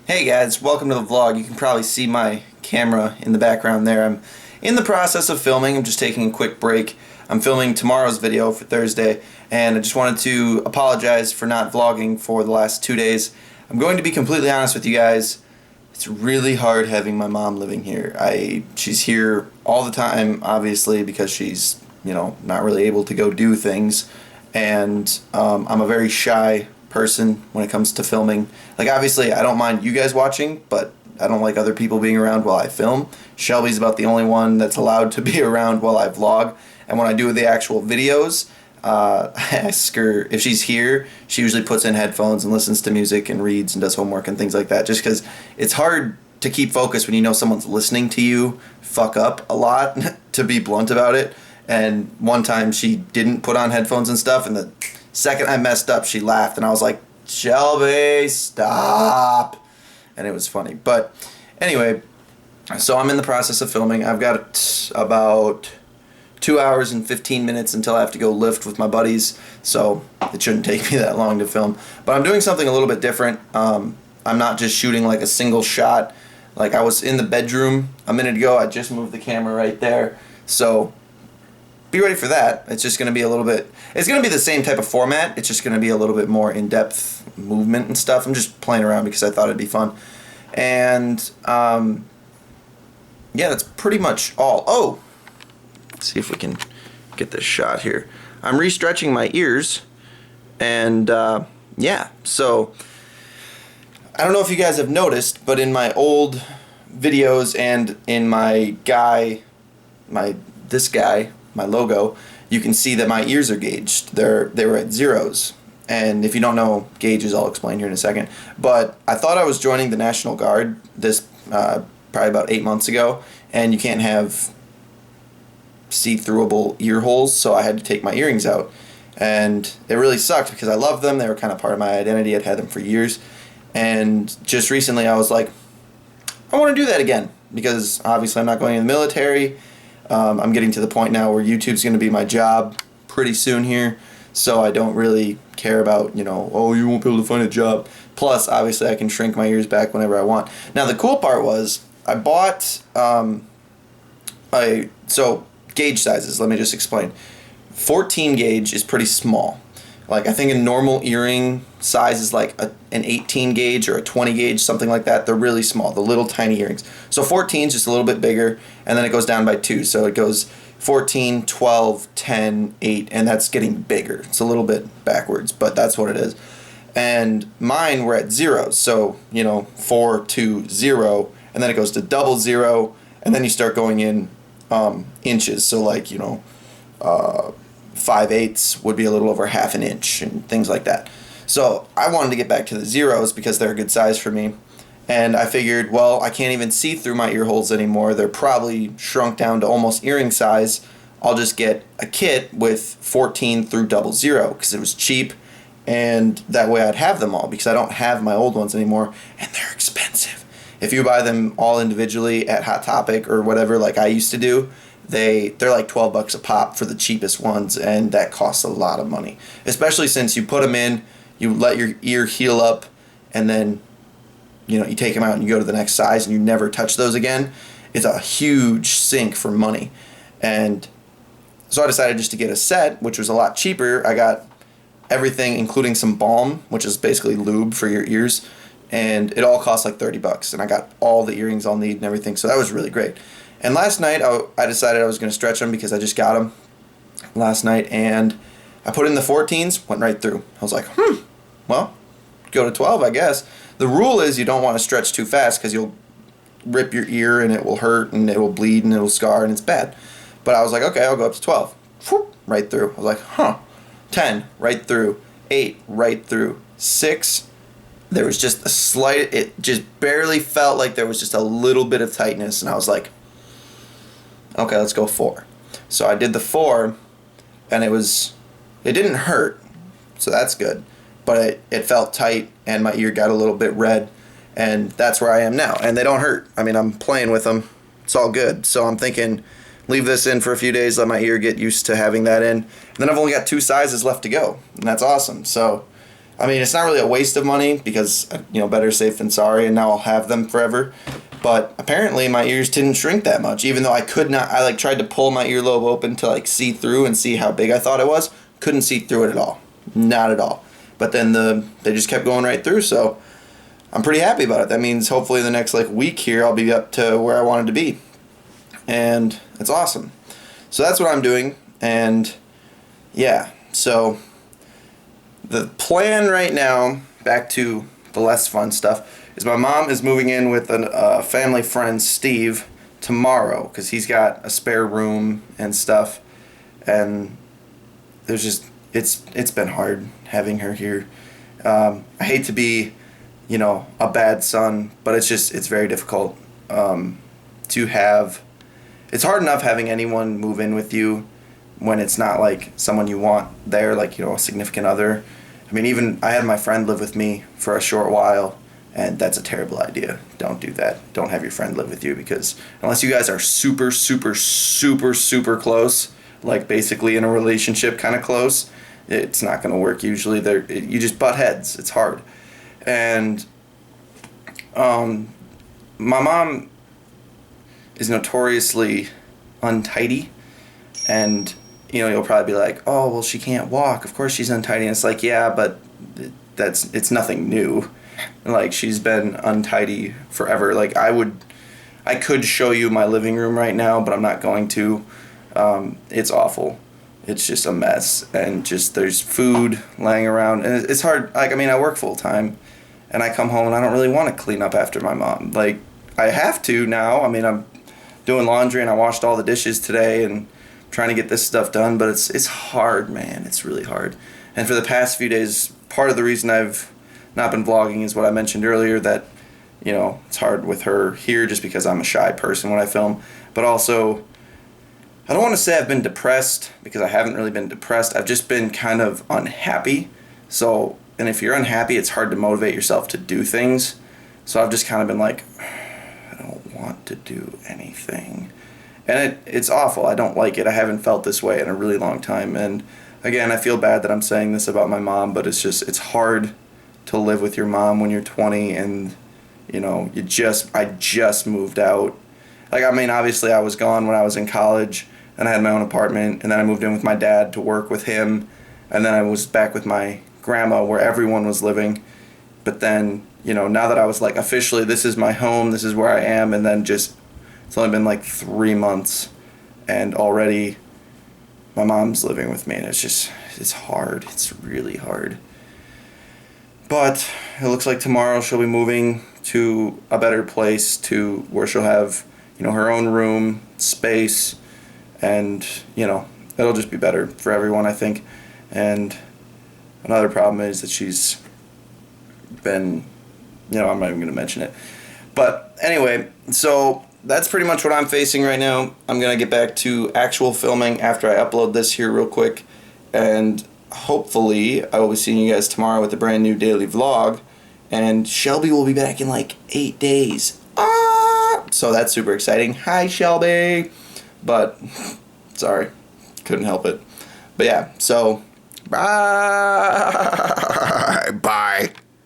Hey guys, welcome to the vlog. You can probably see my camera in the background there. I'm in the process of filming. I'm just taking a quick break. I'm filming tomorrow's video for Thursday, and I just wanted to apologize for not vlogging for the last 2 days. I'm going to be completely honest with you guys. It's really hard having my mom living here. She's here all the time, obviously, because she's, not really able to go do things. And I'm a very shy person when it comes to filming. Like, obviously I don't mind you guys watching, but I don't like other people being around while I film. Shelby's about the only one that's allowed to be around while I vlog, and when I do the actual videos, I ask her if she's here. She usually puts in headphones and listens to music and reads and does homework and things like that, just because it's hard to keep focus when you know someone's listening to you fuck up a lot, to be blunt about it. And one time she didn't put on headphones and stuff, and the second I messed up, she laughed, and I was like, Shelby, stop. And it was funny. But anyway, so I'm in the process of filming. I've got about 2 hours and 15 minutes until I have to go lift with my buddies, so it shouldn't take me that long to film. But I'm doing something a little bit different. I'm not just shooting like a single shot. Like, I was in the bedroom a minute ago. I just moved the camera right there. So be ready for that. It's just going to be a little bit, it's going to be the same type of format. It's just going to be a little bit more in-depth movement and stuff. I'm just playing around because I thought it'd be fun. And yeah, that's pretty much all. Oh, let's see if we can get this shot here. I'm re-stretching my ears, and yeah, so I don't know if you guys have noticed, but in my old videos and in my logo, you can see that my ears are gauged. They were at zeros. And if you don't know gauges, I'll explain here in a second. But I thought I was joining the National Guard probably about 8 months ago, and you can't have see-throughable ear holes, so I had to take my earrings out. And it really sucked because I loved them. They were kind of part of my identity. I'd had them for years. And just recently I was like, I want to do that again, because obviously I'm not going in the military. I'm getting to the point now where YouTube's going to be my job pretty soon here, so I don't really care about, oh, you won't be able to find a job. Plus, obviously, I can shrink my ears back whenever I want. Now, the cool part was I bought, so gauge sizes, let me just explain. 14 gauge is pretty small. Like, I think a normal earring size is like an 18 gauge or a 20 gauge, something like that. They're really small, the little tiny earrings. So 14 is just a little bit bigger, and then it goes down by 2. So it goes 14, 12, 10, 8, and that's getting bigger. It's a little bit backwards, but that's what it is. And mine were at zeros, so, 4, 2, 0, and then it goes to double zero, and then you start going in inches. So, like, 5/8 would be a little over half an inch and things like that. So I wanted to get back to the zeros because they're a good size for me. And I figured, well, I can't even see through my ear holes anymore. They're probably shrunk down to almost earring size. I'll just get a kit with 14 through double zero because it was cheap, and that way I'd have them all, because I don't have my old ones anymore, and they're expensive. If you buy them all individually at Hot Topic or whatever, like I used to do, they're like $12 a pop for the cheapest ones, and that costs a lot of money. Especially since you put them in, you let your ear heal up, and then you take them out and you go to the next size and you never touch those again. It's a huge sink for money. And so I decided just to get a set, which was a lot cheaper. I got everything, including some balm, which is basically lube for your ears, and it all cost like $30, and I got all the earrings I'll need and everything, so that was really great. And last night, I decided I was going to stretch them because I just got them last night, and I put in the 14s, went right through. I was like, well, go to 12, I guess. The rule is you don't want to stretch too fast because you'll rip your ear and it will hurt and it will bleed and it will scar and it's bad. But I was like, okay, I'll go up to 12. Whoop, right through. I was like, 10, right through. 8, right through. 6, there was just a slight, it just barely felt like there was just a little bit of tightness, and I was like, okay, let's go 4. So I did the 4, and it didn't hurt, so that's good, but it felt tight, and my ear got a little bit red, and that's where I am now, and they don't hurt. I mean, I'm playing with them. It's all good. So I'm thinking, leave this in for a few days, let my ear get used to having that in, and then I've only got 2 sizes left to go, and that's awesome. So I mean, it's not really a waste of money because, better safe than sorry, and now I'll have them forever. But apparently my ears didn't shrink that much, even though I could not. I tried to pull my earlobe open to see through and see how big I thought it was. Couldn't see through it at all, not at all. But then they just kept going right through. So I'm pretty happy about it. That means hopefully in the next week here I'll be up to where I wanted to be, and it's awesome. So that's what I'm doing, and yeah. So the plan right now, back to the less fun stuff, is my mom is moving in with a family friend, Steve, tomorrow because he's got a spare room and stuff, and there's just it's been hard having her here. I hate to be, a bad son, but it's very difficult to have. It's hard enough having anyone move in with you when it's not someone you want there, a significant other. I mean, even I had my friend live with me for a short while, and that's a terrible idea. Don't do that. Don't have your friend live with you, because unless you guys are super, super, super, super close, basically in a relationship kind of close, it's not going to work usually. You just butt heads. It's hard. And my mom is notoriously untidy, and you'll probably be like, oh, well, she can't walk, of course she's untidy. And it's yeah, but it's nothing new. She's been untidy forever. I could show you my living room right now, but I'm not going to. It's awful. It's just a mess, and there's food laying around, and it's hard. I work full time, and I come home and I don't really want to clean up after my mom. I have to now. I'm doing laundry, and I washed all the dishes today, and trying to get this stuff done, but it's hard, man. It's really hard. And for the past few days, part of the reason I've not been vlogging is what I mentioned earlier, that it's hard with her here just because I'm a shy person when I film. But also, I don't want to say I've been depressed, because I haven't really been depressed. I've just been kind of unhappy. And if you're unhappy, it's hard to motivate yourself to do things. So I've just kind of been I don't want to do anything. And it's awful. I don't like it. I haven't felt this way in a really long time. And again, I feel bad that I'm saying this about my mom, but it's hard to live with your mom when you're 20, and I just moved out. Obviously I was gone when I was in college, and I had my own apartment, and then I moved in with my dad to work with him, and then I was back with my grandma where everyone was living. But then, now that I was officially, this is my home, this is where I am, and then it's only been 3 months, and already my mom's living with me, and it's hard. It's really hard. But it looks like tomorrow she'll be moving to a better place, to where she'll have, her own room, space, and, it'll just be better for everyone, I think. And another problem is that she's been, I'm not even going to mention it. But anyway, so that's pretty much what I'm facing right now. I'm going to get back to actual filming after I upload this here real quick, and hopefully I will be seeing you guys tomorrow with a brand new daily vlog, and Shelby will be back in 8 days. So that's super exciting. Hi, Shelby. But sorry, couldn't help it. But yeah, so bye.